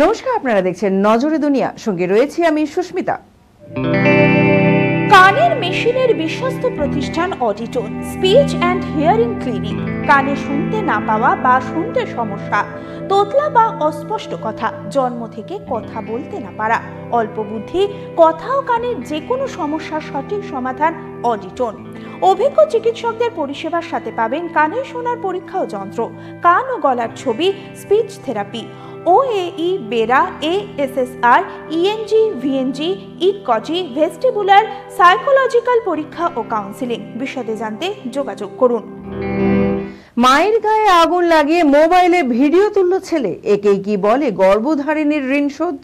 নমস্কার, আপনারা দেখছেন নজরে দুনিয়া, সঙ্গে রয়েছি আমি সুস্মিতা। কানের মেশিনের বিশ্বস্ত প্রতিষ্ঠান Auditone speech and hearing clinic. কানে শুনতে না পাওয়া বা শুনতে সমস্যা, তোতলা বা অস্পষ্ট কথা, জন্ম থেকে কথা বলতে না পারা, অল্প বুদ্ধি, কথা ও কানের যে কোনো সমস্যার সঠিক সমাধান অডিটোন। অভিজ্ঞ চিকিৎসকদের পরিষেবার সাথে পাবেন কানে শোনার পরীক্ষা ও যন্ত্র, কান ও গলার ছবি, speech therapy, OAE, BERA, ASSR, ENG, VNG, ইকজি, ভেস্টিবুলার, সাইকোলজিক্যাল পরীক্ষা ও কাউন্সিলিং। বিশদে জানতে যোগাযোগ করুন। মায়ের গায়ে আগুন লাগিয়ে মোবাইলে ভিডিও তুলল ছেলে, একেই কি বলে গর্ভধারিণীর ঋণ শোধ?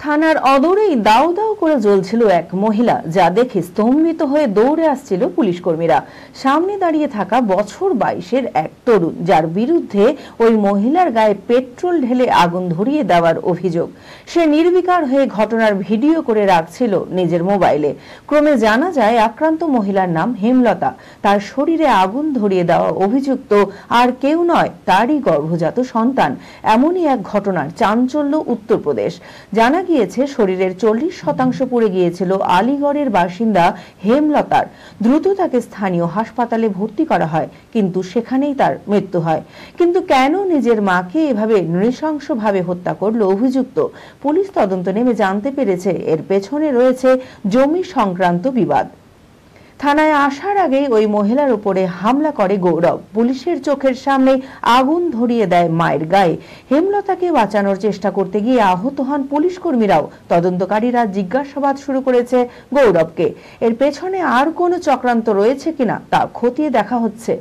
থানার অদূরেই দাউ দাউ করে জ্বলছিল এক মহিলা, যা দেখে স্তম্ভিত হয়ে দৌড়ে আসছিল পুলিশ কর্মীরা। সামনে দাঁড়িয়ে থাকা বছর 22-এর এক তরুণ, যার বিরুদ্ধে ওই মহিলার গায়ে পেট্রোল ঢেলে আগুন ধরিয়ে দেওয়ার অভিযোগ। সে নির্বিকার হয়ে ঘটনার ভিডিও করে রাখছিল নিজের মোবাইলে। ক্রমে জানা যায় আক্রান্ত মহিলার নাম হেমলতা। তার শরীরে আগুন ধরিয়ে দেওয়া অভিযুক্ত আর কেউ নয়, তারই গর্ভজাত সন্তান। এমনই এক ঘটনার চাঞ্চল্য উত্তরপ্রদেশ। জানা গিয়েছে শরীরের 40% পুড়ে গিয়েছিল আলিগড়ের বাসিন্দা হেমলতার। দ্রুত তাকে স্থানীয় হাসপাতালে ভর্তি করা হয়, কিন্তু সেখানেই তার মৃত্যু হয়। কিন্তু কেন নিজের মাকে এভাবে নৃশংসভাবে হত্যা করলো অভিযুক্ত? পুলিশ তদন্ত নেমে জানতে পেরেছে এর পেছনে রয়েছে জমি সংক্রান্ত বিবাদ। থানায় আসার আগেই ওই মহিলার উপরে হামলা করে গৌরব। পুলিশের চোখের সামনে আগুন ধরিয়ে দেয় মায়ের গায়ে। হেমলতাকে বাঁচানোর চেষ্টা করতে গিয়ে আহত হন পুলিশ কর্মীরাও। তদন্তকারীরা জিজ্ঞাসাবাদ শুরু করেছে গৌরবকে। এর পেছনে আর কোনো চক্রান্ত রয়েছে কিনা তা খতিয়ে দেখা হচ্ছে।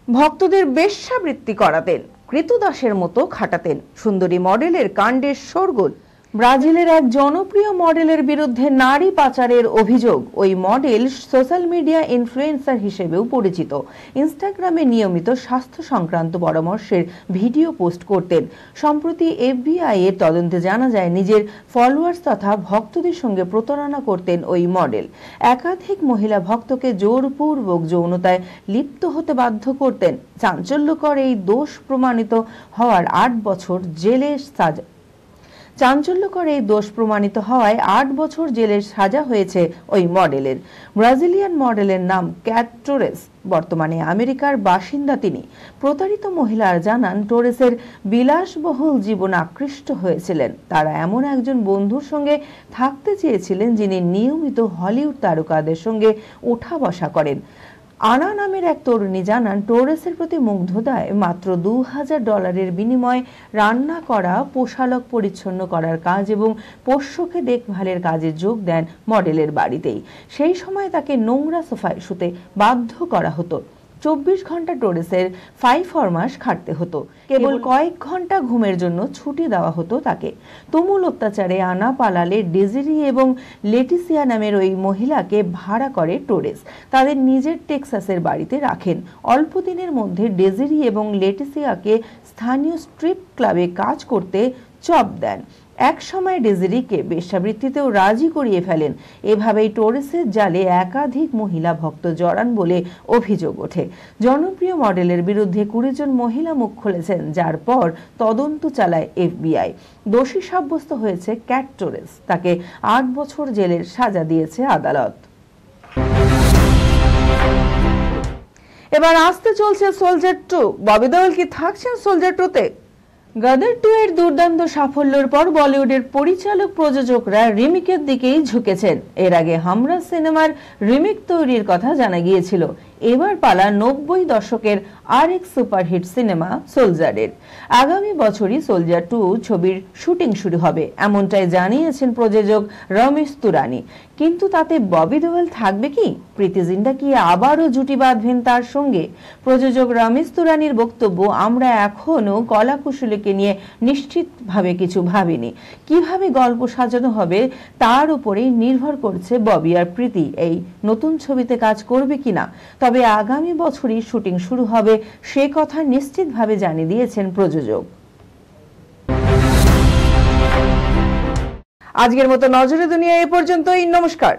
ভক্তদের বেশ্যাবৃত্তি করাতেন, কৃতদাসের মতো খাটাতেন, সুন্দরী মডেলের কাণ্ডের শোরগোল। ব্রাজিলের এক জনপ্রিয় মডেলের বিরুদ্ধে নারী পাচারের অভিযোগ। ওই মডেল সোশ্যাল মিডিয়া ইনফ্লুয়েন্সার হিসেবেও পরিচিত। ইনস্টাগ্রামে নিয়মিত স্বাস্থ্য সংক্রান্ত পরামর্শের ভিডিও পোস্ট করতেন। সম্প্রতি FBI এর তদন্তে জানা যায় নিজের ফলোয়ার্স তথা ভক্তদের সঙ্গে প্রতারণা করতেন ওই মডেল। একাধিক মহিলা ভক্তকে জোরপূর্বক যৌনতায় লিপ্ত হতে বাধ্য করতেন। চাঞ্চল্যকর এই দোষ প্রমাণিত হওয়ার 8 বছর জেলের সাজা হওয়ায় 8 বছর জেলের সাজা হয়েছে ওই মডেলের। ব্রাজিলিয়ান মডেলের নাম ক্যাট টোরেস। বর্তমানে আমেরিকার বাসিন্দা তিনি। প্রতারিত মহিলারা জানান, টোরেসের বিলাসবহুল জীবন আকৃষ্ট হয়েছিলেন। তারা এমন একজন বন্ধুর সঙ্গে থাকতে চেয়েছিলেন যিনি নিয়মিত হলিউড তারকাদের সঙ্গে ওঠা বসা করেন। আনা নামের এক তরুণী জানান, টোরেসের প্রতি মুগ্ধতায় মাত্র $2000 বিনিময়ে রান্না করা, পোশাক পরিচ্ছন্ন করার কাজ এবং পোষ্যকে দেখভালের কাজে যোগ দেন মডেলের বাড়িতেই। সেই সময় তাকে নোংরা সোফায় শুতে বাধ্য করা হতো। 24 ঘন্টা টোরেসের 5 ফরমাস খাটতে হতো। কেবল কয়েক ঘন্টা ঘুমের জন্য ছুটি দেওয়া হতো তাকে। তুমুল অত্যাচারে আনা পালালে ডেজিরি এবং লেটিসিয়া নামের ওই মহিলাকে ভাড়া করে টোরেস। তাদের নিজের টেক্সাসের বাড়িতে রাখেন। অল্প দিনের মধ্যে ডেজিরি এবং লেটিসিয়াকে স্থানীয় স্ট্রিপ ক্লাবে কাজ করতে চাপ দেন। এক সময় ডেজিরিকে বেশ্যাবৃত্তিতেও রাজি করিয়ে ফেলেন। এভাবেই টোরেসের জালে একাধিক মহিলা ভক্ত জড়ান বলে অভিযোগ ওঠে। জনপ্রিয় মডেলের বিরুদ্ধে 20 জন মহিলা মুখ খুলেছেন, যার পর তদন্ত চালায় FBI। দোষী সাব্যস্ত হয়েছে ক্যাট টোরেস। তাকে 8 বছর জেলের সাজা দিয়েছে আদালত। এবার আসতে চলছে সোলজার 2। ববি দেওল কি থাকছেন সোলজার 2-তে? গদর 2 এর দুর্দান্ত সাফল্যের পর বলিউডের পরিচালক প্রযোজকরা রিমেকের দিকেই ঝুঁকেছেন। এর আগে হামরা সিনেমার রিমেক তৈরির কথা জানা গিয়েছিল। এবার পালা 90 দশকের আরেক সুপারহিট সিনেমা সোলজারের। আগামী বছরই সোলজার 2 ছবির শুটিং শুরু হবে, এমনটাই জানিয়েছেন প্রযোজক রমেশ তুরানি। কিন্তু তাতে ববি দেওল থাকবে কি? প্রীতি জিন্টা কি আবারও জুটি বাঁধবেন তার সঙ্গে? প্রযোজক রমেশ তুরানির বক্তব্য, আমরা এখনো কলাকুশলীকে নিয়ে নিশ্চিতভাবে কিছু ভাবিনি। কিভাবে গল্প সাজানো হবে তার উপরেই নির্ভর করছে ববি আর প্রীতি এই নতুন ছবিতে কাজ করবে কিনা। তবে আগামী বছরই শুটিং শুরু হবে সে কথা নিশ্চিতভাবে জানিয়ে দিয়েছেন প্রযোজক। আজকের মতো নজরে দুনিয়া এ পর্যন্তই। নমস্কার।